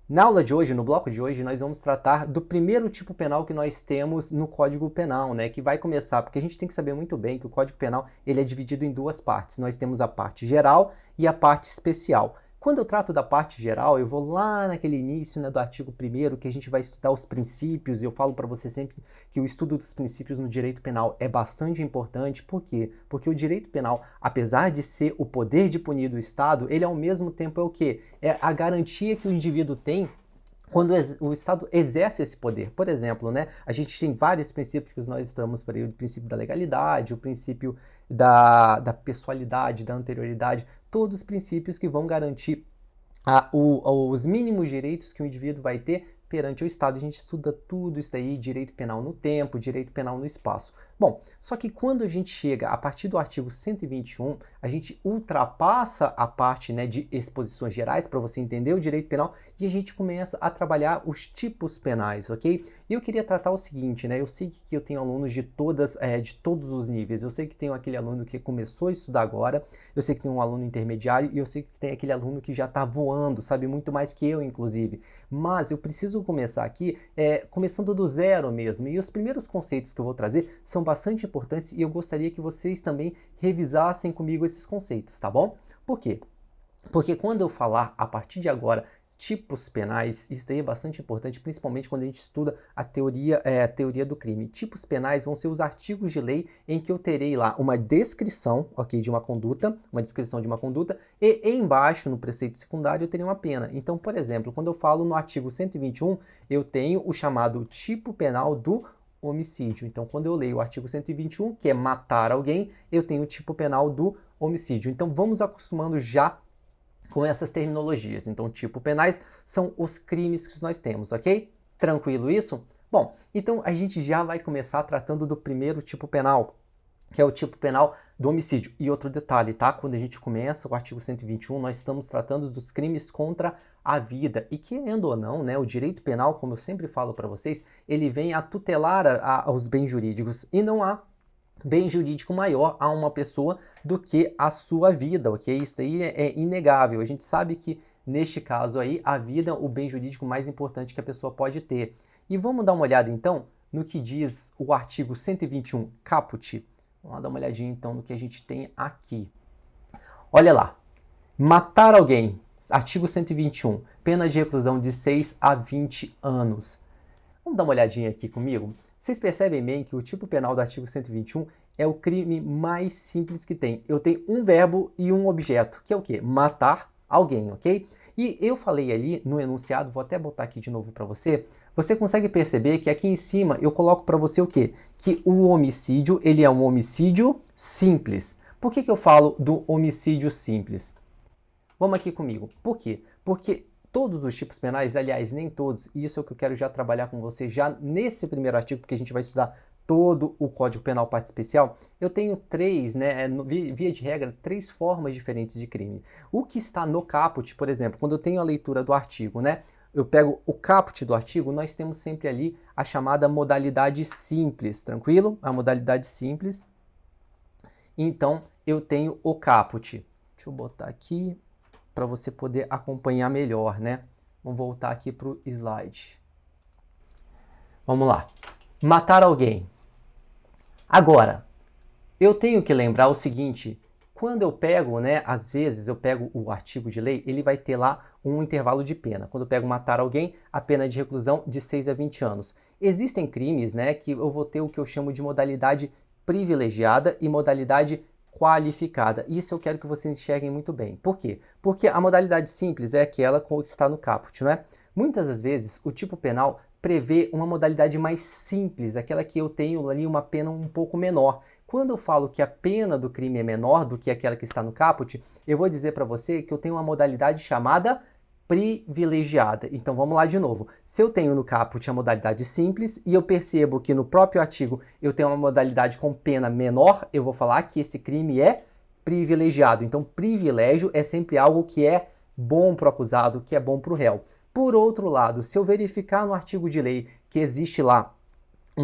Na aula de hoje, no bloco de hoje, nós vamos tratar do primeiro tipo penal que nós temos no Código Penal, né? Que vai começar, porque a gente tem que saber muito bem que o Código Penal ele é dividido em duas partes. Nós temos a parte geral e a parte especial. Quando eu trato da parte geral, eu vou lá naquele início, né, do artigo 1º, que a gente vai estudar os princípios, e eu falo para você sempre que o estudo dos princípios no direito penal é bastante importante. Por quê? Porque o direito penal, apesar de ser o poder de punir do Estado, ele ao mesmo tempo é o quê? É a garantia que o indivíduo tem quando o Estado exerce esse poder. Por exemplo, né, a gente tem vários princípios que nós estudamos por aí, o princípio da legalidade, o princípio da pessoalidade, da anterioridade, todos os princípios que vão garantir os mínimos direitos que o indivíduo vai ter perante o Estado. A gente estuda tudo isso aí, direito penal no tempo, direito penal no espaço. Bom, só que quando a gente chega a partir do artigo 121, a gente ultrapassa a parte, né, de exposições gerais para você entender o direito penal e a gente começa a trabalhar os tipos penais, ok? E eu queria tratar o seguinte, né? Eu sei que eu tenho alunos de todos os níveis. Eu sei que tem aquele aluno que começou a estudar agora, eu sei que tem um aluno intermediário e eu sei que tem aquele aluno que já está voando, sabe muito mais que eu, inclusive. Mas eu preciso começar aqui, começando do zero mesmo. E os primeiros conceitos que eu vou trazer são bastante importantes e eu gostaria que vocês também revisassem comigo esses conceitos, tá bom? Por quê? Porque quando eu falar, a partir de agora, tipos penais, isso daí é bastante importante, principalmente quando a gente estuda a teoria do crime. Tipos penais vão ser os artigos de lei em que eu terei lá uma descrição, ok, de uma conduta, uma descrição de uma conduta, e embaixo, no preceito secundário, eu terei uma pena. Então, por exemplo, quando eu falo no artigo 121, eu tenho o chamado tipo penal do homicídio. Então, quando eu leio o artigo 121, que é matar alguém, eu tenho o tipo penal do homicídio. Então, vamos acostumando já com essas terminologias. Então, tipo penais são os crimes que nós temos, ok? Tranquilo isso? Bom, então a gente já vai começar tratando do primeiro tipo penal, que é o tipo penal do homicídio. E outro detalhe, tá? Quando a gente começa o artigo 121, nós estamos tratando dos crimes contra a vida. E querendo ou não, né, o direito penal, como eu sempre falo para vocês, ele vem a tutelar os bens jurídicos e não há bem jurídico maior a uma pessoa do que a sua vida, ok? Isso aí é inegável. A gente sabe que, neste caso aí, a vida é o bem jurídico mais importante que a pessoa pode ter. E vamos dar uma olhada, então, no que diz o artigo 121 caput. Vamos lá dar uma olhadinha, então, no que a gente tem aqui. Olha lá. Matar alguém, artigo 121, pena de reclusão de 6 a 20 anos. Vamos dar uma olhadinha aqui comigo? Vocês percebem bem que o tipo penal do artigo 121 é o crime mais simples que tem. Eu tenho um verbo e um objeto, que é o quê? Matar alguém, ok? E eu falei ali no enunciado, vou até botar aqui de novo para você, você consegue perceber que aqui em cima eu coloco para você o quê? Que o homicídio, ele é um homicídio simples. Por que eu falo do homicídio simples? Vamos aqui comigo. Por quê? Porque todos os tipos penais, aliás, nem todos, e isso é o que eu quero já trabalhar com você já nesse primeiro artigo, porque a gente vai estudar todo o Código Penal parte especial, eu tenho três, né, via de regra, três formas diferentes de crime. O que está no caput, por exemplo, quando eu tenho a leitura do artigo, né, eu pego o caput do artigo, nós temos sempre ali a chamada modalidade simples, tranquilo? A modalidade simples. Então, eu tenho o caput. Deixa eu botar aqui para você poder acompanhar melhor, né? Vamos voltar aqui para o slide. Vamos lá. Matar alguém. Agora, eu tenho que lembrar o seguinte, quando eu pego, né, às vezes eu pego o artigo de lei, ele vai ter lá um intervalo de pena. Quando eu pego matar alguém, a pena de reclusão de 6 a 20 anos. Existem crimes, né, que eu vou ter o que eu chamo de modalidade privilegiada e modalidade qualificada. Isso eu quero que vocês enxerguem muito bem. Por quê? Porque a modalidade simples é aquela que está no caput, não é? Muitas das vezes, o tipo penal prevê uma modalidade mais simples, aquela que eu tenho ali uma pena um pouco menor. Quando eu falo que a pena do crime é menor do que aquela que está no caput, eu vou dizer para você que eu tenho uma modalidade chamada privilegiada. Então vamos lá de novo. Se eu tenho no caput a modalidade simples e eu percebo que no próprio artigo eu tenho uma modalidade com pena menor, eu vou falar que esse crime é privilegiado. Então privilégio é sempre algo que é bom para o acusado, que é bom para o réu. Por outro lado, se eu verificar no artigo de lei que existe lá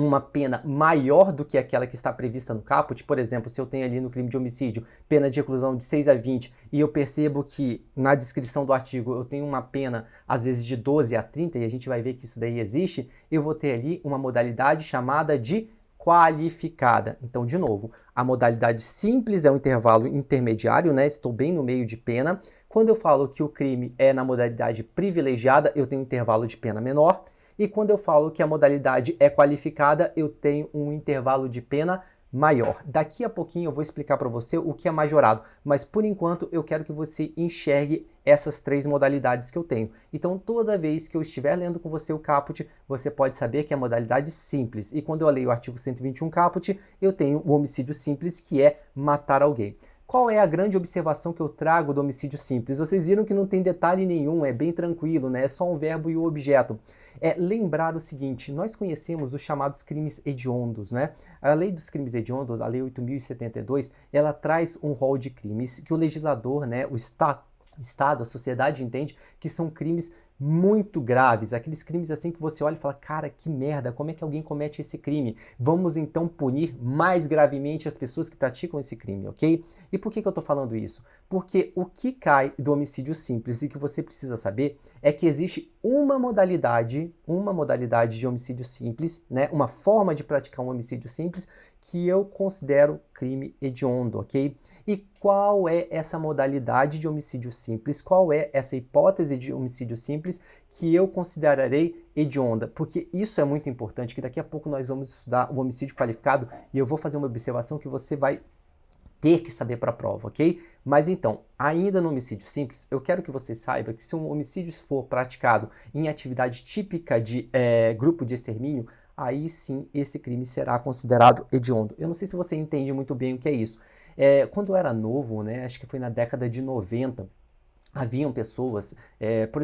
uma pena maior do que aquela que está prevista no caput. Por exemplo, se eu tenho ali no crime de homicídio pena de reclusão de 6 a 20 e eu percebo que na descrição do artigo eu tenho uma pena às vezes de 12 a 30 e a gente vai ver que isso daí existe, eu vou ter ali uma modalidade chamada de qualificada. Então, de novo, a modalidade simples é um intervalo intermediário, né? Estou bem no meio de pena. Quando eu falo que o crime é na modalidade privilegiada, eu tenho um intervalo de pena menor. E quando eu falo que a modalidade é qualificada, eu tenho um intervalo de pena maior. Daqui a pouquinho eu vou explicar para você o que é majorado, mas por enquanto eu quero que você enxergue essas 3 modalidades que eu tenho. Então toda vez que eu estiver lendo com você o caput, você pode saber que é a modalidade simples. E quando eu leio o artigo 121 caput, eu tenho o homicídio simples, que é matar alguém. Qual é a grande observação que eu trago do homicídio simples? Vocês viram que não tem detalhe nenhum, é bem tranquilo, né? É só um verbo e o objeto. É lembrar o seguinte, nós conhecemos os chamados crimes hediondos, né? A lei dos crimes hediondos, a lei 8.072, ela traz um rol de crimes que o legislador, né, o Estado, a sociedade entende que são crimes muito graves, aqueles crimes assim que você olha e fala, cara, que merda, como é que alguém comete esse crime? Vamos então punir mais gravemente as pessoas que praticam esse crime, ok? E por que eu tô falando isso? Porque o que cai do homicídio simples e que você precisa saber é que existe uma modalidade de homicídio simples, né? Uma forma de praticar um homicídio simples que eu considero crime hediondo, ok? E qual é essa modalidade de homicídio simples? Qual é essa hipótese de homicídio simples que eu considerarei hedionda? Porque isso é muito importante, que daqui a pouco nós vamos estudar o homicídio qualificado e eu vou fazer uma observação que você vai ter que saber para a prova, ok? Mas então, ainda no homicídio simples, eu quero que você saiba que se um homicídio for praticado em atividade típica de grupo de extermínio, aí sim esse crime será considerado hediondo. Eu não sei se você entende muito bem o que é isso. Quando eu era novo, né, acho que foi na década de 90, haviam pessoas,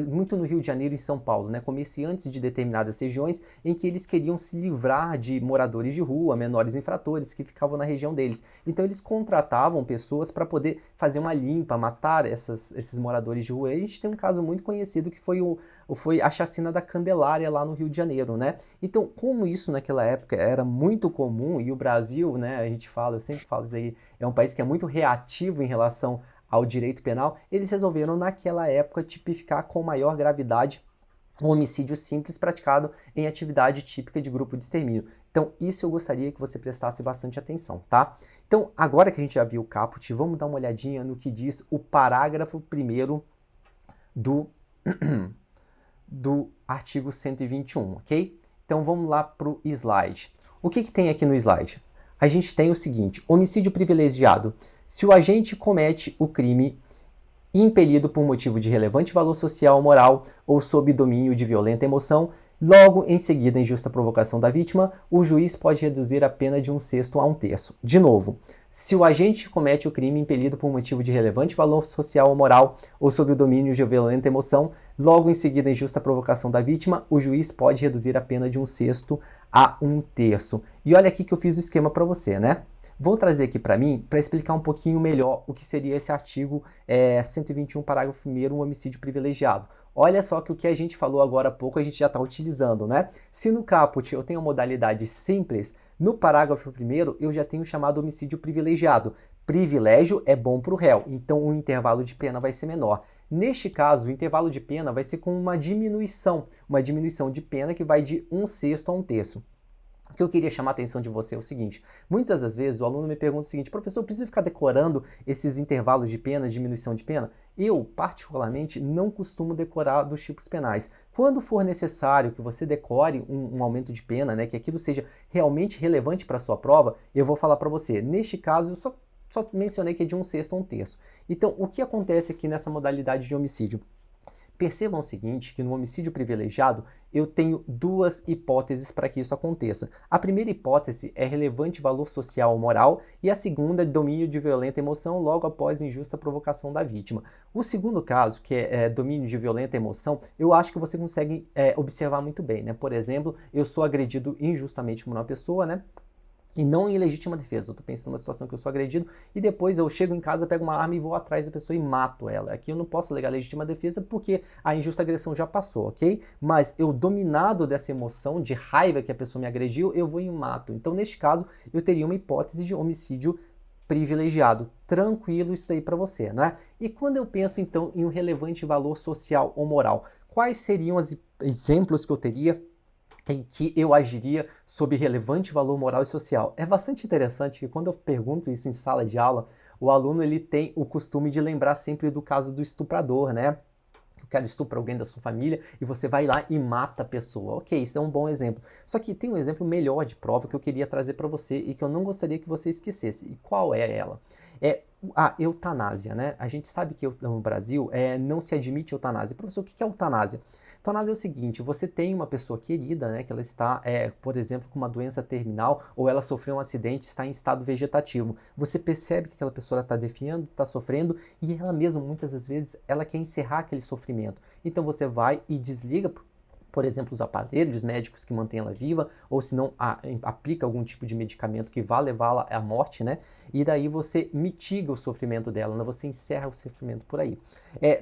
muito no Rio de Janeiro e São Paulo, né, comerciantes de determinadas regiões em que eles queriam se livrar de moradores de rua, menores infratores que ficavam na região deles. Então eles contratavam pessoas para poder fazer uma limpa, matar esses moradores de rua. E a gente tem um caso muito conhecido que foi a chacina da Candelária lá no Rio de Janeiro, né? Então, como isso naquela época era muito comum e o Brasil, né, a gente fala, eu sempre falo isso aí, é um país que é muito reativo em relação ao direito penal, eles resolveram naquela época tipificar com maior gravidade um homicídio simples praticado em atividade típica de grupo de extermínio. Então, isso eu gostaria que você prestasse bastante atenção, tá? Então, agora que a gente já viu o caput, vamos dar uma olhadinha no que diz o parágrafo 1º do artigo 121, ok? Então, vamos lá para o slide. O que tem aqui no slide? A gente tem o seguinte, homicídio privilegiado. Se o agente comete o crime impelido por motivo de relevante valor social ou moral ou sob domínio de violenta emoção, logo em seguida, em justa provocação da vítima, o juiz pode reduzir a pena de 1/6 a 1/3. De novo, se o agente comete o crime impelido por motivo de relevante valor social ou moral ou sob o domínio de violenta emoção, logo em seguida, em justa provocação da vítima, o juiz pode reduzir a pena de 1/6 a 1/3. E olha aqui que eu fiz o esquema para você, né? Vou trazer aqui para mim para explicar um pouquinho melhor o que seria esse artigo 121, parágrafo 1º, um homicídio privilegiado. Olha só que o que a gente falou agora há pouco a gente já está utilizando, né? Se no caput eu tenho a modalidade simples, no parágrafo 1º eu já tenho o chamado homicídio privilegiado. Privilégio é bom para o réu, então o intervalo de pena vai ser menor. Neste caso, o intervalo de pena vai ser com uma diminuição de pena que vai de 1/6 a 1/3. O que eu queria chamar a atenção de você é o seguinte, muitas das vezes o aluno me pergunta o seguinte, professor, eu preciso ficar decorando esses intervalos de pena, diminuição de pena? Eu, particularmente, não costumo decorar dos tipos penais. Quando for necessário que você decore um aumento de pena, né, que aquilo seja realmente relevante para a sua prova, eu vou falar para você. Neste caso, eu só mencionei que é de 1/6 a 1/3. Então, o que acontece aqui nessa modalidade de homicídio? Percebam o seguinte, que no homicídio privilegiado eu tenho duas hipóteses para que isso aconteça. A primeira hipótese é relevante valor social ou moral e a segunda é domínio de violenta emoção logo após injusta provocação da vítima. O segundo caso, que é domínio de violenta emoção, eu acho que você consegue observar muito bem, né? Por exemplo, eu sou agredido injustamente por uma pessoa, né? E não em legítima defesa. Eu tô pensando numa situação que eu sou agredido e depois eu chego em casa, pego uma arma e vou atrás da pessoa e mato ela. Aqui eu não posso alegar legítima defesa porque a injusta agressão já passou, ok? Mas eu, dominado dessa emoção de raiva que a pessoa me agrediu, eu vou e mato. Então, neste caso, eu teria uma hipótese de homicídio privilegiado. Tranquilo isso daí para você, né? E quando eu penso, então, em um relevante valor social ou moral, quais seriam os exemplos que eu teria em que eu agiria sob relevante valor moral e social? É bastante interessante que quando eu pergunto isso em sala de aula, o aluno ele tem o costume de lembrar sempre do caso do estuprador, né? O cara estupra alguém da sua família e você vai lá e mata a pessoa. Ok, isso é um bom exemplo. Só que tem um exemplo melhor de prova que eu queria trazer para você e que eu não gostaria que você esquecesse. E qual é ela? É a eutanásia, né? A gente sabe que no Brasil não se admite eutanásia. Professor, o que é eutanásia? Eutanásia é o seguinte, você tem uma pessoa querida, né, que ela está, por exemplo, com uma doença terminal ou ela sofreu um acidente, está em estado vegetativo. Você percebe que aquela pessoa está definhando, está sofrendo e ela mesma, muitas das vezes, ela quer encerrar aquele sofrimento. Então você vai e desliga, por exemplo, os aparelhos médicos que mantêm ela viva, ou se não, aplica algum tipo de medicamento que vá levá-la à morte, né? E daí você mitiga o sofrimento dela, né? Você encerra o sofrimento por aí.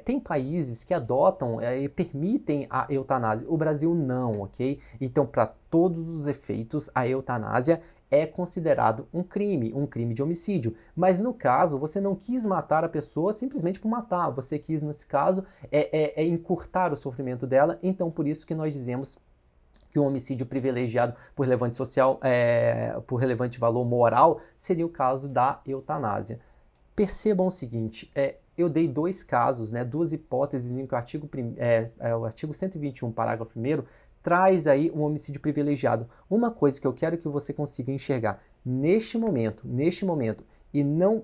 Tem países que adotam e permitem a eutanásia. O Brasil não, ok? Então, para todos os efeitos, a eutanásia é considerado um crime de homicídio. Mas no caso, você não quis matar a pessoa simplesmente por matar. Você quis, nesse caso, encurtar o sofrimento dela. Então, por isso que nós dizemos que o homicídio privilegiado por relevante social, por relevante valor moral, seria o caso da eutanásia. Percebam o seguinte, eu dei dois casos, né, duas hipóteses em que o artigo 121, parágrafo 1º, traz aí um homicídio privilegiado. Uma coisa que eu quero que você consiga enxergar neste momento, e não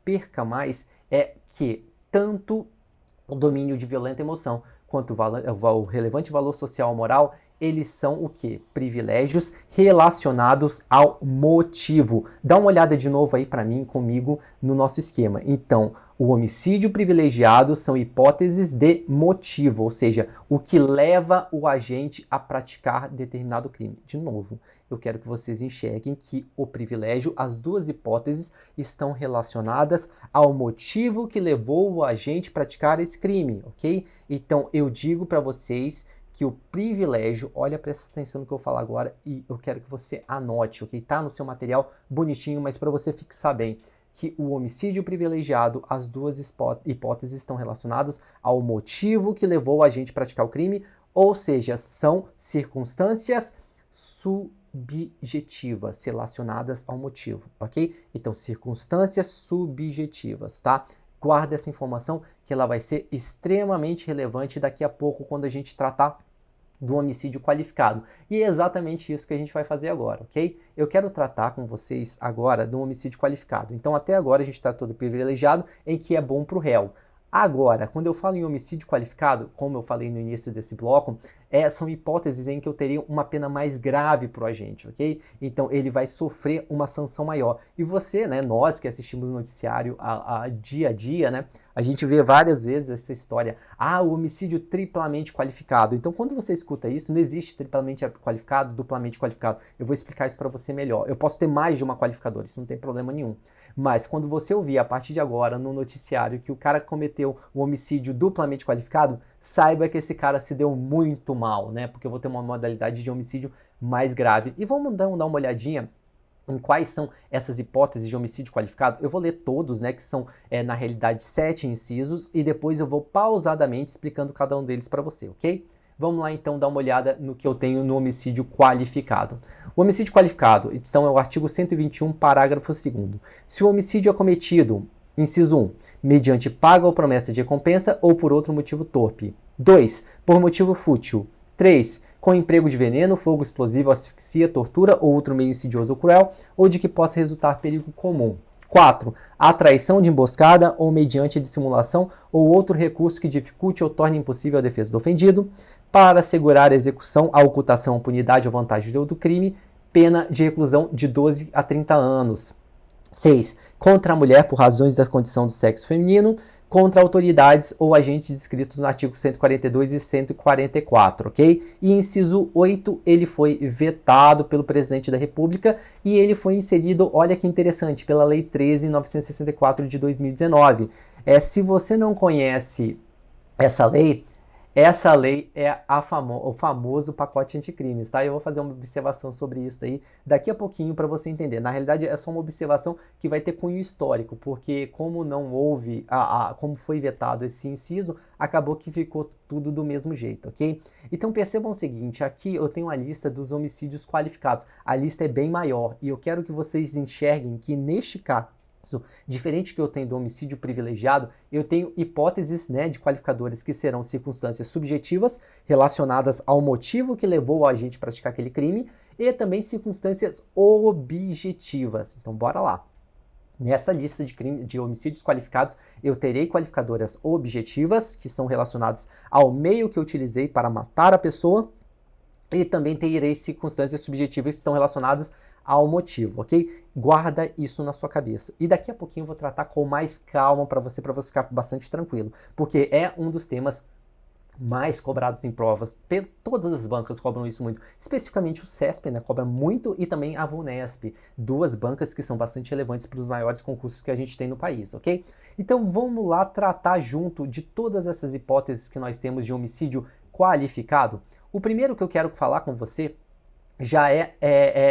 perca mais, é que tanto o domínio de violenta emoção quanto o relevante valor social ou moral, eles são o quê? Privilégios relacionados ao motivo. Dá uma olhada de novo aí para mim, comigo, no nosso esquema. Então, o homicídio privilegiado são hipóteses de motivo, ou seja, o que leva o agente a praticar determinado crime. De novo, eu quero que vocês enxerguem que o privilégio, as duas hipóteses, estão relacionadas ao motivo que levou o agente a praticar esse crime, ok? Então, eu digo para vocês que o privilégio, olha, presta atenção no que eu vou falar agora e eu quero que você anote, ok? Tá no seu material bonitinho, mas para você fixar bem, que o homicídio privilegiado, as duas hipóteses estão relacionadas ao motivo que levou a gente a praticar o crime, ou seja, são circunstâncias subjetivas relacionadas ao motivo, ok? Então, circunstâncias subjetivas, tá? Guarda essa informação que ela vai ser extremamente relevante daqui a pouco quando a gente tratar do homicídio qualificado. E é exatamente isso que a gente vai fazer agora, ok? Eu quero tratar com vocês agora do homicídio qualificado. Então, até agora a gente tratou do privilegiado, em que é bom para o réu. Agora, quando eu falo em homicídio qualificado, como eu falei no início desse bloco, são hipóteses em que eu teria uma pena mais grave para o agente, ok? Então, ele vai sofrer uma sanção maior. E você, né, nós que assistimos o noticiário dia a dia, né, a gente vê várias vezes essa história, o homicídio triplamente qualificado. Então, quando você escuta isso, não existe triplamente qualificado, duplamente qualificado. Eu vou explicar isso para você melhor. Eu posso ter mais de uma qualificadora, isso não tem problema nenhum. Mas, quando você ouvir a partir de agora no noticiário que o cara cometeu um homicídio duplamente qualificado, saiba que esse cara se deu muito mal, né? Porque eu vou ter uma modalidade de homicídio mais grave. E vamos dar uma olhadinha em quais são essas hipóteses de homicídio qualificado. Eu vou ler todos, né, que são, na realidade, 7 incisos, e depois eu vou pausadamente explicando cada um deles para você, ok? Vamos lá, então, dar uma olhada no que eu tenho no homicídio qualificado. O homicídio qualificado, então, é o artigo 121, parágrafo 2º. Se o homicídio é cometido, inciso 1, mediante paga ou promessa de recompensa ou por outro motivo torpe. 2, por motivo fútil. 3, com emprego de veneno, fogo explosivo, asfixia, tortura ou outro meio insidioso ou cruel, ou de que possa resultar perigo comum. 4. A traição de emboscada ou mediante dissimulação ou outro recurso que dificulte ou torne impossível a defesa do ofendido, para assegurar a execução, a ocultação, a punidade ou vantagem do crime, pena de reclusão de 12 a 30 anos. 6. Contra a mulher por razões da condição do sexo feminino, contra autoridades ou agentes descritos no artigo 142 e 144, ok? E inciso 8, ele foi vetado pelo presidente da República e ele foi inserido, olha que interessante, pela Lei 13.964 de 2019. Se você não conhece essa lei é o famoso pacote anticrimes, tá? Eu vou fazer uma observação sobre isso aí daqui a pouquinho para você entender. Na realidade, é só uma observação que vai ter cunho histórico, porque como não houve, como foi vetado esse inciso, acabou que ficou tudo do mesmo jeito, ok? Então percebam o seguinte, aqui eu tenho a lista dos homicídios qualificados. A lista é bem maior e eu quero que vocês enxerguem que neste caso, diferente que eu tenho do homicídio privilegiado, eu tenho hipóteses, né, de qualificadores que serão circunstâncias subjetivas relacionadas ao motivo que levou o agente a praticar aquele crime e também circunstâncias objetivas. Então bora lá. Nessa lista de homicídios qualificados, eu terei qualificadoras objetivas, que são relacionadas ao meio que eu utilizei para matar a pessoa, e também terei circunstâncias subjetivas que estão relacionadas ao motivo, ok? Guarda isso na sua cabeça. E daqui a pouquinho eu vou tratar com mais calma para você ficar bastante tranquilo, porque é um dos temas mais cobrados em provas. Todas as bancas cobram isso muito, especificamente o CESP, né, cobra muito, e também a VUNESP, duas bancas que são bastante relevantes para os maiores concursos que a gente tem no país, ok? Então vamos lá tratar junto de todas essas hipóteses que nós temos de homicídio qualificado. O primeiro que eu quero falar com você já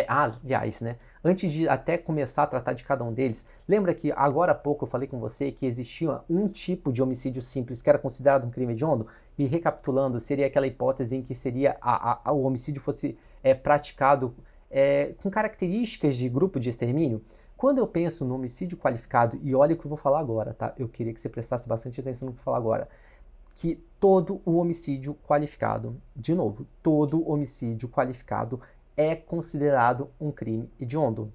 aliás, né? Antes de até começar a tratar de cada um deles, lembra que agora há pouco eu falei com você que existia um tipo de homicídio simples que era considerado um crime hediondo? E recapitulando, seria aquela hipótese em que seria o homicídio fosse praticado com características de grupo de extermínio? Quando eu penso no homicídio qualificado, e olha o que eu vou falar agora, tá? Eu queria que você prestasse bastante atenção no que eu vou falar agora. Que todo o homicídio qualificado, de novo, todo homicídio qualificado é considerado um crime hediondo.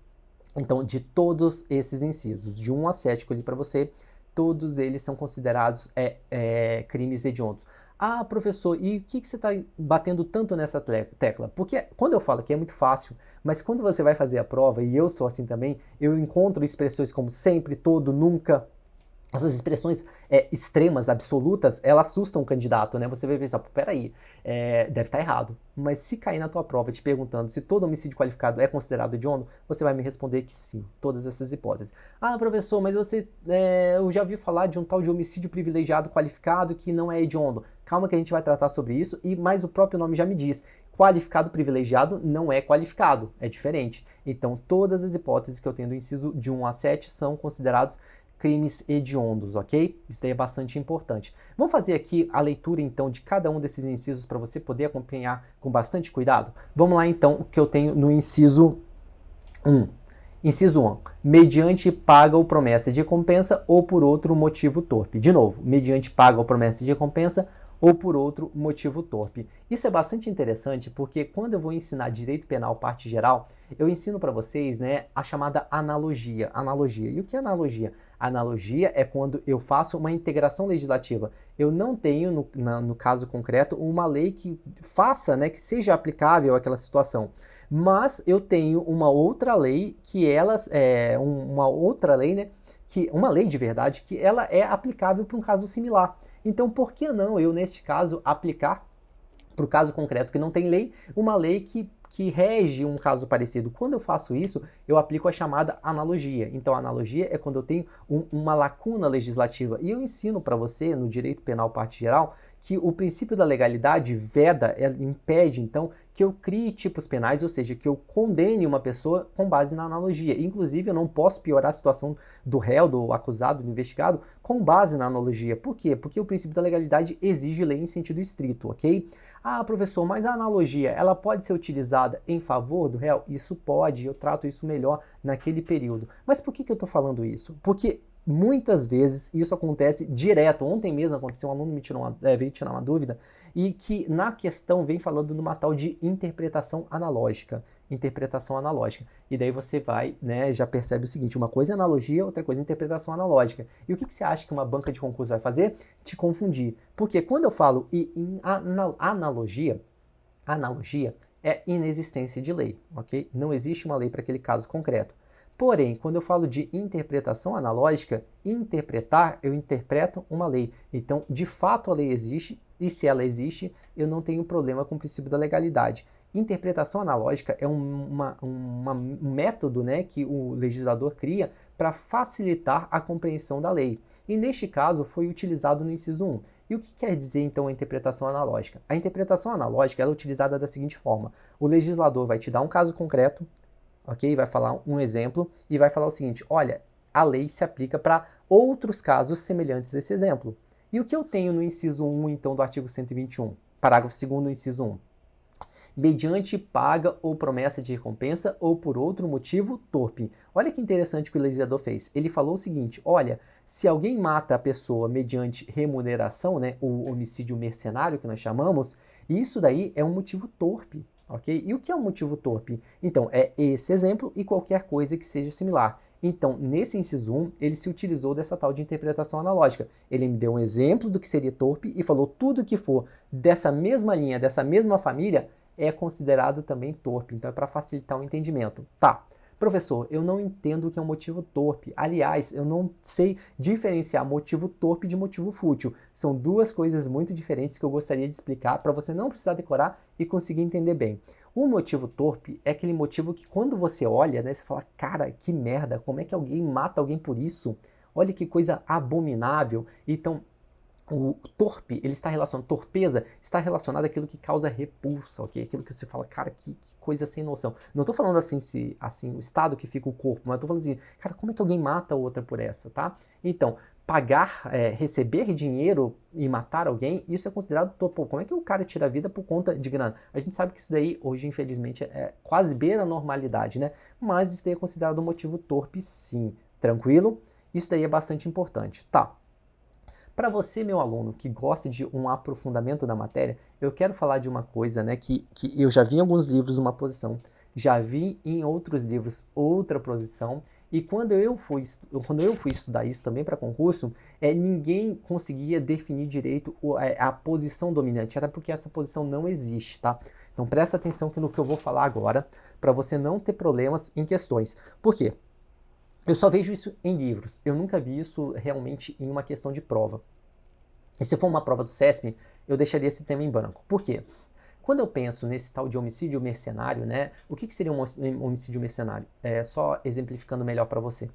Então, de todos esses incisos, de 1 a 7 que eu li para você, todos eles são considerados crimes hediondos. Ah, professor, e o que você está batendo tanto nessa tecla? Porque quando eu falo que é muito fácil, mas quando você vai fazer a prova, e eu sou assim também, eu encontro expressões como sempre, todo, nunca. Essas expressões extremas, absolutas, elas assustam o candidato, né? Você vai pensar, peraí, deve estar errado. Mas se cair na tua prova te perguntando se todo homicídio qualificado é considerado hediondo, você vai me responder que sim, todas essas hipóteses. Ah, professor, mas eu já ouvi falar de um tal de homicídio privilegiado qualificado que não é hediondo. Calma que a gente vai tratar sobre isso, mas o próprio nome já me diz. Qualificado privilegiado não é qualificado, é diferente. Então, todas as hipóteses que eu tenho do inciso de 1 a 7 são considerados crimes hediondos, ok? Isso daí é bastante importante. Vamos fazer aqui a leitura, então, de cada um desses incisos para você poder acompanhar com bastante cuidado? Vamos lá, então, o que eu tenho no inciso 1. Inciso 1. Mediante paga ou promessa de recompensa ou por outro motivo torpe. De novo, mediante paga ou promessa de recompensa ou por outro motivo torpe. Isso é bastante interessante porque quando eu vou ensinar direito penal parte geral, eu ensino para vocês, né, a chamada analogia. E o que é analogia? Analogia é quando eu faço uma integração legislativa. Eu não tenho, no caso concreto, uma lei que faça, né, que seja aplicável àquela situação. Mas eu tenho uma outra lei que uma lei de verdade que ela é aplicável para um caso similar. Então, por que não eu, neste caso, aplicar para o caso concreto que não tem lei, uma lei que rege um caso parecido? Quando eu faço isso, eu aplico a chamada analogia. Então, a analogia é quando eu tenho uma lacuna legislativa. E eu ensino para você, no direito penal parte geral, que o princípio da legalidade impede, então, que eu crie tipos penais, ou seja, que eu condene uma pessoa com base na analogia. Inclusive, eu não posso piorar a situação do réu, do acusado, do investigado, com base na analogia. Por quê? Porque o princípio da legalidade exige lei em sentido estrito, ok? Ah, professor, mas a analogia, ela pode ser utilizada em favor do réu? Isso pode, eu trato isso melhor naquele período. Mas por que eu estou falando isso? Porque muitas vezes isso acontece direto. Ontem mesmo aconteceu, um aluno veio tirar uma dúvida e que na questão vem falando numa tal de interpretação analógica. E daí você vai, né, já percebe o seguinte, uma coisa é analogia, outra coisa é interpretação analógica. E o que você acha que uma banca de concurso vai fazer? Te confundir. Porque quando eu falo em analogia é inexistência de lei, ok? Não existe uma lei para aquele caso concreto. Porém, quando eu falo de interpretação analógica, interpretar, eu interpreto uma lei. Então, de fato, a lei existe, e se ela existe, eu não tenho problema com o princípio da legalidade. Interpretação analógica é um método, né, que o legislador cria para facilitar a compreensão da lei. E neste caso foi utilizado no inciso 1. E o que quer dizer então a interpretação analógica? A interpretação analógica ela é utilizada da seguinte forma: o legislador vai te dar um caso concreto, ok? Vai falar um exemplo e vai falar o seguinte: olha, a lei se aplica para outros casos semelhantes a esse exemplo. E o que eu tenho no inciso 1 então do artigo 121, parágrafo 2º do inciso 1? Mediante paga ou promessa de recompensa ou por outro motivo torpe. Olha que interessante que o legislador fez. Ele falou o seguinte: olha, se alguém mata a pessoa mediante remuneração, né, o homicídio mercenário que nós chamamos, isso daí é um motivo torpe, ok? E o que é um motivo torpe? Então, é esse exemplo e qualquer coisa que seja similar. Então, nesse inciso 1, ele se utilizou dessa tal de interpretação analógica. Ele me deu um exemplo do que seria torpe e falou tudo que for dessa mesma linha, dessa mesma família, é considerado também torpe. Então é para facilitar o entendimento. Tá, professor, eu não entendo o que é um motivo torpe. Aliás, eu não sei diferenciar motivo torpe de motivo fútil. São duas coisas muito diferentes que eu gostaria de explicar para você não precisar decorar e conseguir entender bem. O motivo torpe é aquele motivo que quando você olha, né, você fala, cara, que merda, como é que alguém mata alguém por isso? Olha que coisa abominável. Então, o torpe, ele está relacionado, torpeza está relacionado àquilo que causa repulsa, ok? Aquilo que você fala, cara, que coisa sem noção. Não estou falando assim, assim, o estado que fica o corpo, mas estou falando assim, cara, como é que alguém mata outra por essa, tá? Então, pagar, receber dinheiro e matar alguém, isso é considerado torpe. Como é que o cara tira a vida por conta de grana? A gente sabe que isso daí, hoje, infelizmente, é quase beira a normalidade, né? Mas isso daí é considerado um motivo torpe, sim. Tranquilo? Isso daí é bastante importante. Tá. Para você, meu aluno, que gosta de um aprofundamento da matéria, eu quero falar de uma coisa, né, que eu já vi em alguns livros uma posição, já vi em outros livros outra posição, e quando eu fui estudar isso também para concurso, ninguém conseguia definir direito a posição dominante, até porque essa posição não existe, tá? Então presta atenção no que eu vou falar agora, para você não ter problemas em questões. Por quê? Eu só vejo isso em livros, eu nunca vi isso realmente em uma questão de prova. E se for uma prova do CESP, eu deixaria esse tema em branco. Por quê? Quando eu penso nesse tal de homicídio mercenário, né? O que seria um homicídio mercenário? Só exemplificando melhor para você.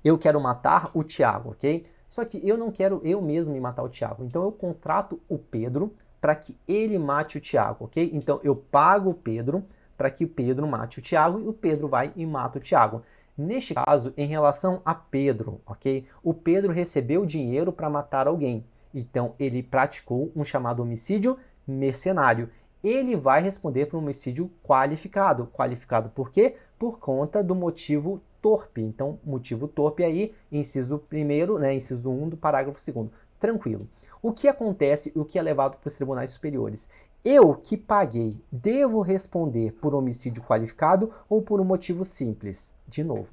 Eu quero matar o Tiago, ok? Só que eu não quero eu mesmo me matar o Tiago. Então eu contrato o Pedro para que ele mate o Tiago, ok? Então eu pago o Pedro para que o Pedro mate o Tiago e o Pedro vai e mata o Tiago. Neste caso, em relação a Pedro, ok? O Pedro recebeu dinheiro para matar alguém. Então, ele praticou um chamado homicídio mercenário. Ele vai responder por um homicídio qualificado. Qualificado por quê? Por conta do motivo torpe. Então, motivo torpe aí, inciso 1º, né, inciso 1 do parágrafo 2º. Tranquilo. O que acontece e o que é levado para os tribunais superiores? Eu que paguei, devo responder por homicídio qualificado ou por um motivo simples? De novo,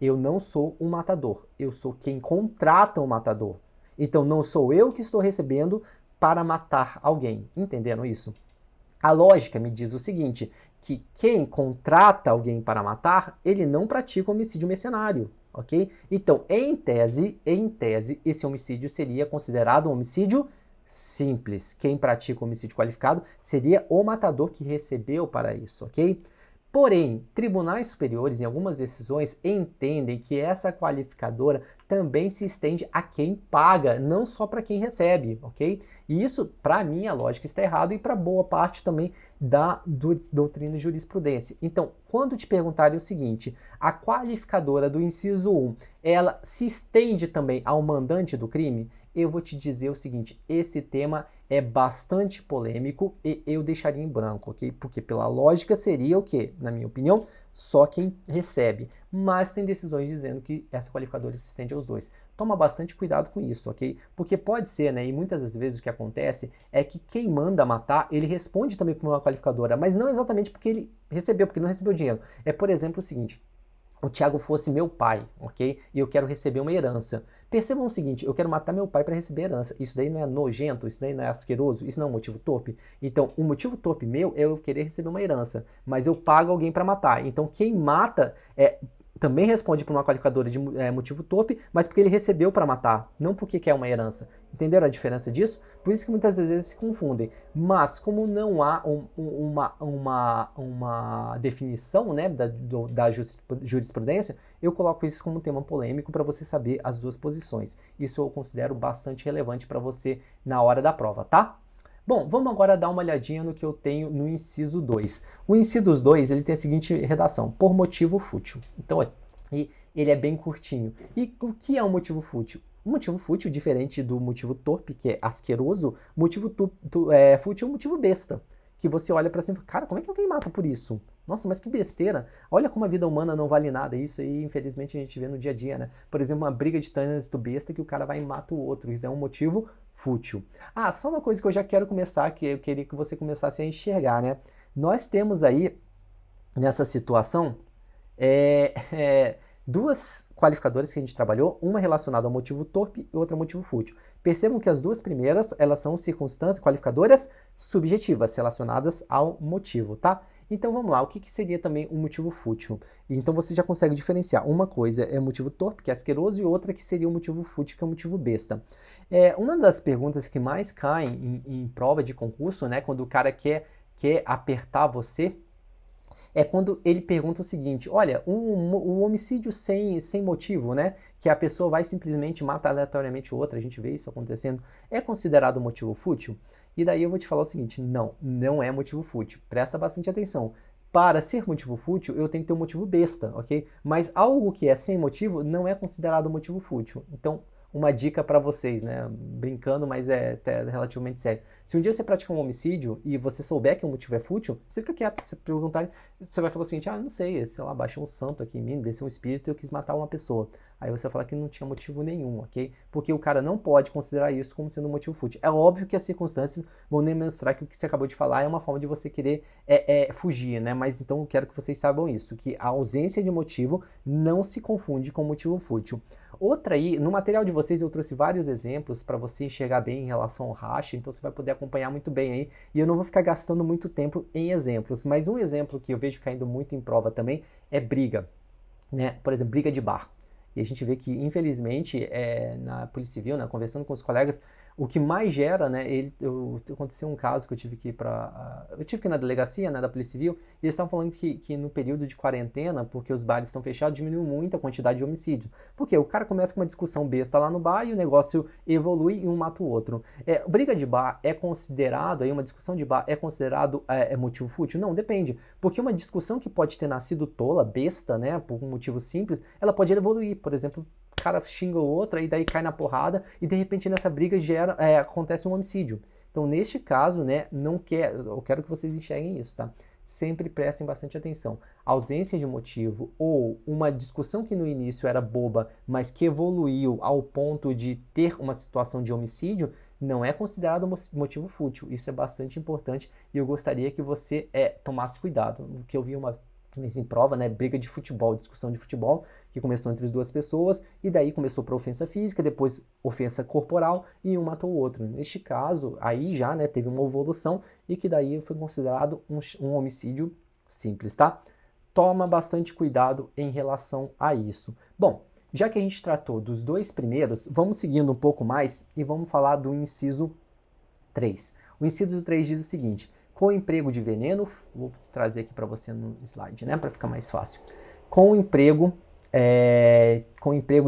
eu não sou um matador, eu sou quem contrata o matador. Então não sou eu que estou recebendo para matar alguém. Entenderam isso? A lógica me diz o seguinte, que quem contrata alguém para matar, ele não pratica homicídio mercenário, ok? Então, em tese, esse homicídio seria considerado um homicídio simples. Quem pratica homicídio qualificado seria o matador que recebeu para isso, ok? Porém, tribunais superiores, em algumas decisões, entendem que essa qualificadora também se estende a quem paga, não só para quem recebe, ok? E isso, para mim, a lógica está errado e para boa parte também da doutrina e jurisprudência. Então, quando te perguntarem o seguinte, a qualificadora do inciso 1, ela se estende também ao mandante do crime? Eu vou te dizer o seguinte, esse tema é bastante polêmico e eu deixaria em branco, ok? Porque pela lógica seria o quê? Na minha opinião, só quem recebe. Mas tem decisões dizendo que essa qualificadora se estende aos dois. Toma bastante cuidado com isso, ok? Porque pode ser, né? E muitas das vezes o que acontece é que quem manda matar, ele responde também por uma qualificadora, mas não exatamente porque ele recebeu, porque não recebeu dinheiro. É, por exemplo, o seguinte, o Tiago fosse meu pai, ok? E eu quero receber uma herança. Percebam o seguinte, eu quero matar meu pai para receber herança. Isso daí não é nojento, isso daí não é asqueroso, isso não é um motivo torpe. Então, o motivo torpe meu é eu querer receber uma herança, mas eu pago alguém para matar. Então, quem mata também responde por uma qualificadora de motivo torpe, mas porque ele recebeu para matar, não porque quer uma herança. Entenderam a diferença disso? Por isso que muitas vezes se confundem. Mas como não há uma definição, né, da jurisprudência, eu coloco isso como um tema polêmico para você saber as duas posições. Isso eu considero bastante relevante para você na hora da prova, tá? Bom, vamos agora dar uma olhadinha no que eu tenho no inciso 2. O inciso 2, ele tem a seguinte redação: por motivo fútil. Então, ele é bem curtinho. E o que é um motivo fútil? Um motivo fútil, diferente do motivo torpe, que é asqueroso, motivo fútil é um motivo besta. Que você olha pra cima e fala, cara, como é que alguém mata por isso? Nossa, mas que besteira. Olha como a vida humana não vale nada. Isso aí, infelizmente, a gente vê no dia a dia, né? Por exemplo, uma briga de trânsito besta que o cara vai e mata o outro. Isso é um motivo fútil. Ah, só uma coisa que eu já quero começar, que eu queria que você começasse a enxergar, né? Nós temos aí, nessa situação, duas qualificadoras que a gente trabalhou, uma relacionada ao motivo torpe e outra ao motivo fútil. Percebam que as duas primeiras, elas são circunstâncias qualificadoras subjetivas relacionadas ao motivo, tá? Então vamos lá, o que seria também um motivo fútil? Então você já consegue diferenciar. Uma coisa é o motivo torpe, que é asqueroso, e outra que seria o motivo fútil, que é o motivo besta. Uma das perguntas que mais caem em prova de concurso, né, quando o cara quer apertar você, é quando ele pergunta o seguinte: olha, um homicídio sem motivo, né? Que a pessoa vai simplesmente matar aleatoriamente outra, a gente vê isso acontecendo, é considerado motivo fútil? E daí eu vou te falar o seguinte: não é motivo fútil. Presta bastante atenção. Para ser motivo fútil, eu tenho que ter um motivo besta, ok? Mas algo que é sem motivo não é considerado motivo fútil. Então, uma dica para vocês, né? Brincando, mas é até relativamente sério. Se um dia você praticar um homicídio e você souber que o motivo é fútil, você fica quieto. Se perguntarem, você vai falar o seguinte: não sei, sei lá, baixou um santo aqui em mim, desceu um espírito e eu quis matar uma pessoa. Aí você vai falar que não tinha motivo nenhum, ok? Porque o cara não pode considerar isso como sendo um motivo fútil. É óbvio que as circunstâncias vão demonstrar que o que você acabou de falar é uma forma de você querer fugir, né? Mas então eu quero que vocês saibam isso, que a ausência de motivo não se confunde com motivo fútil. Outra aí, no material de vocês eu trouxe vários exemplos para você enxergar bem em relação ao racha, então você vai poder acompanhar muito bem aí, e eu não vou ficar gastando muito tempo em exemplos, mas um exemplo que eu vejo caindo muito em prova também é briga, né? Por exemplo, briga de bar. E a gente vê que, infelizmente, na Polícia Civil, né, conversando com os colegas, o que mais gera, né, aconteceu um caso que eu tive que ir eu tive que ir na delegacia, né, da Polícia Civil, e eles estavam falando que no período de quarentena, porque os bares estão fechados, diminuiu muito a quantidade de homicídios. Porque o cara começa com uma discussão besta lá no bar e o negócio evolui e um mata o outro. Briga de bar é considerado, aí uma discussão de bar é considerado motivo fútil? Não, depende. Porque uma discussão que pode ter nascido tola, besta, né, por um motivo simples, ela pode evoluir. Por exemplo, o cara xinga o outro e daí cai na porrada e de repente nessa briga acontece um homicídio. Então neste caso, né, eu quero que vocês enxerguem isso, tá? Sempre prestem bastante atenção. Ausência de motivo ou uma discussão que no início era boba, mas que evoluiu ao ponto de ter uma situação de homicídio, não é considerado motivo fútil. Isso é bastante importante e eu gostaria que você tomasse cuidado. O que eu vi em prova, né, briga de futebol, discussão de futebol, que começou entre as duas pessoas, e daí começou para ofensa física, depois ofensa corporal, e um matou o outro. Neste caso, aí já, né, teve uma evolução, e que daí foi considerado um homicídio simples, tá? Toma bastante cuidado em relação a isso. Bom, já que a gente tratou dos dois primeiros, vamos seguindo um pouco mais, e vamos falar do inciso 3. O inciso 3 diz o seguinte: com o emprego de veneno, vou trazer aqui para você no slide, né, para ficar mais fácil. Com o emprego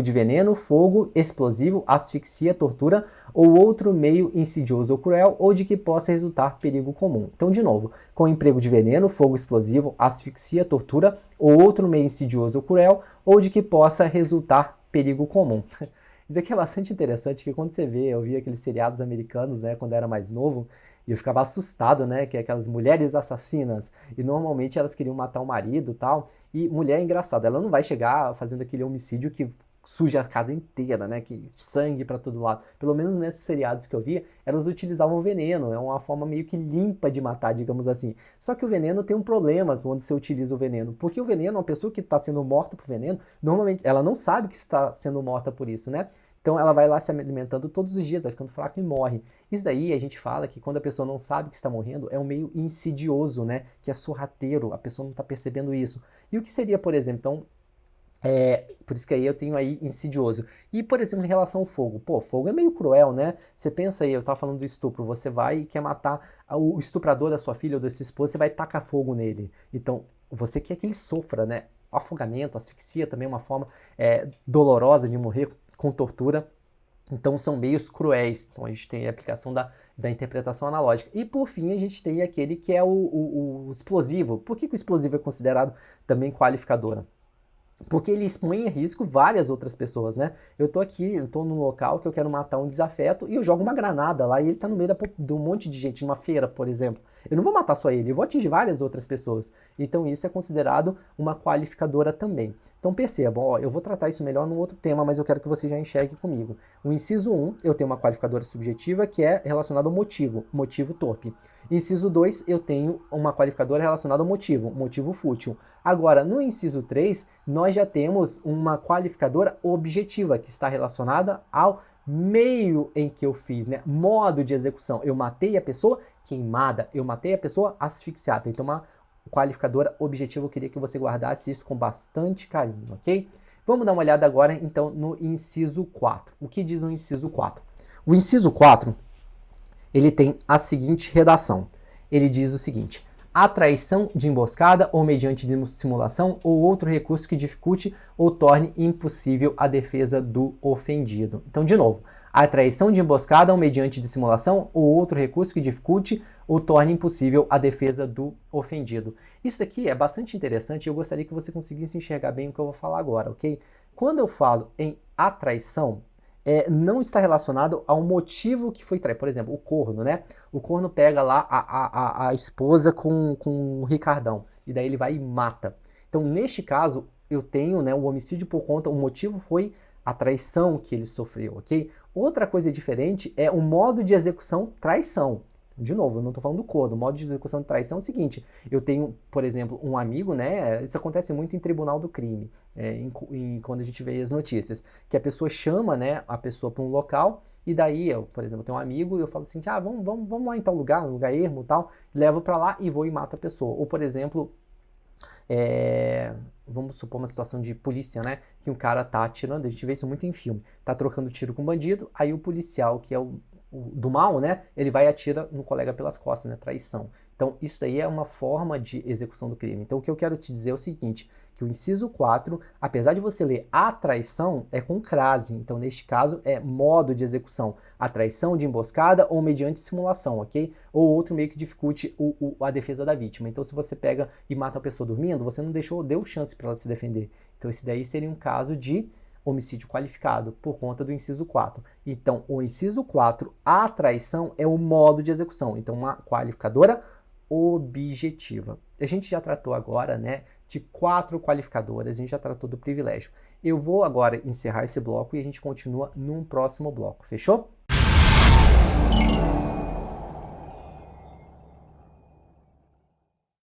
de veneno, fogo, explosivo, asfixia, tortura ou outro meio insidioso ou cruel ou de que possa resultar perigo comum. Então, de novo, com o emprego de veneno, fogo, explosivo, asfixia, tortura ou outro meio insidioso ou cruel ou de que possa resultar perigo comum. Isso aqui é bastante interessante, que quando você vê, eu via aqueles seriados americanos, né, quando eu era mais novo, e eu ficava assustado, né, que é aquelas mulheres assassinas, e normalmente elas queriam matar o marido e tal, e mulher é engraçada, ela não vai chegar fazendo aquele homicídio que suja a casa inteira, né, que sangue pra todo lado. Pelo menos nesses seriados que eu via, elas utilizavam veneno, é uma forma meio que limpa de matar, digamos assim. Só que o veneno tem um problema quando você utiliza o veneno, porque o veneno, uma pessoa que está sendo morta por veneno, normalmente ela não sabe que está sendo morta por isso, né? Então ela vai lá se alimentando todos os dias, vai ficando fraca e morre. Isso daí a gente fala que quando a pessoa não sabe que está morrendo, é um meio insidioso, né? Que é sorrateiro, a pessoa não está percebendo isso. E o que seria, por exemplo, então, Por isso que aí eu tenho aí insidioso. E, por exemplo, em relação ao fogo. Pô, fogo é meio cruel, né? Você pensa aí, eu tava falando do estupro, você vai e quer matar o estuprador da sua filha ou da sua esposa, você vai tacar fogo nele. Então, você quer que ele sofra, né? Afogamento, asfixia também é uma forma dolorosa de morrer com tortura. Então, são meios cruéis. Então, a gente tem a aplicação da interpretação analógica. E, por fim, a gente tem aquele que é o explosivo. Por que o explosivo é considerado também qualificadora? Porque ele expõe em risco várias outras pessoas, né? Eu tô aqui, eu tô num local que eu quero matar um desafeto e eu jogo uma granada lá e ele tá no meio de um monte de gente, numa feira, por exemplo. Eu não vou matar só ele, eu vou atingir várias outras pessoas. Então isso é considerado uma qualificadora também. Então percebam, ó, eu vou tratar isso melhor num outro tema, mas eu quero que você já enxergue comigo. O inciso 1, eu tenho uma qualificadora subjetiva que é relacionada ao motivo torpe. Inciso 2, eu tenho uma qualificadora relacionada ao motivo fútil. Agora, no inciso 3, nós já temos uma qualificadora objetiva, que está relacionada ao meio em que eu fiz, né? Modo de execução. Eu matei a pessoa queimada, eu matei a pessoa asfixiada. Então, uma qualificadora objetiva, eu queria que você guardasse isso com bastante carinho, ok? Vamos dar uma olhada agora, então, no inciso 4. O que diz o inciso 4? O inciso 4, ele tem a seguinte redação. Ele diz o seguinte: a traição de emboscada ou mediante dissimulação ou outro recurso que dificulte ou torne impossível a defesa do ofendido. Então, de novo, a traição de emboscada ou mediante dissimulação ou outro recurso que dificulte ou torne impossível a defesa do ofendido. Isso aqui é bastante interessante e eu gostaria que você conseguisse enxergar bem o que eu vou falar agora, ok? Quando eu falo em a traição, não está relacionado ao motivo que foi traído. Por exemplo, o corno, né? O corno pega lá a esposa com o Ricardão, e daí ele vai e mata. Então, neste caso, eu tenho, né, o homicídio por conta, o motivo foi a traição que ele sofreu, ok? Outra coisa diferente é o modo de execução traição. De novo, eu não estou falando do corno. O modo de execução de traição é o seguinte: eu tenho, por exemplo, um amigo, né? Isso acontece muito em tribunal do crime, quando a gente vê as notícias, que a pessoa chama, né, a pessoa para um local, e daí eu, por exemplo, tenho um amigo e eu falo assim: ah, vamos lá em tal lugar, um lugar ermo e tal, levo para lá e vou e mato a pessoa. Ou, por exemplo, vamos supor uma situação de polícia, né? Que um cara tá atirando, a gente vê isso muito em filme, tá trocando tiro com um bandido, aí o policial, que é o do mal, né? Ele vai e atira no colega pelas costas, né? Traição. Então, isso daí é uma forma de execução do crime. Então, o que eu quero te dizer é o seguinte, que o inciso 4, apesar de você ler a traição, é com crase. Então, neste caso, é modo de execução. A traição de emboscada ou mediante simulação, ok? Ou outro meio que dificulte a defesa da vítima. Então, se você pega e mata a pessoa dormindo, você não deu chance para ela se defender. Então, esse daí seria um caso de homicídio qualificado por conta do inciso 4. Então, o inciso 4, a traição é o modo de execução. Então, uma qualificadora objetiva. A gente já tratou agora, né, de 4 qualificadoras, a gente já tratou do privilégio. Eu vou agora encerrar esse bloco e a gente continua num próximo bloco, fechou?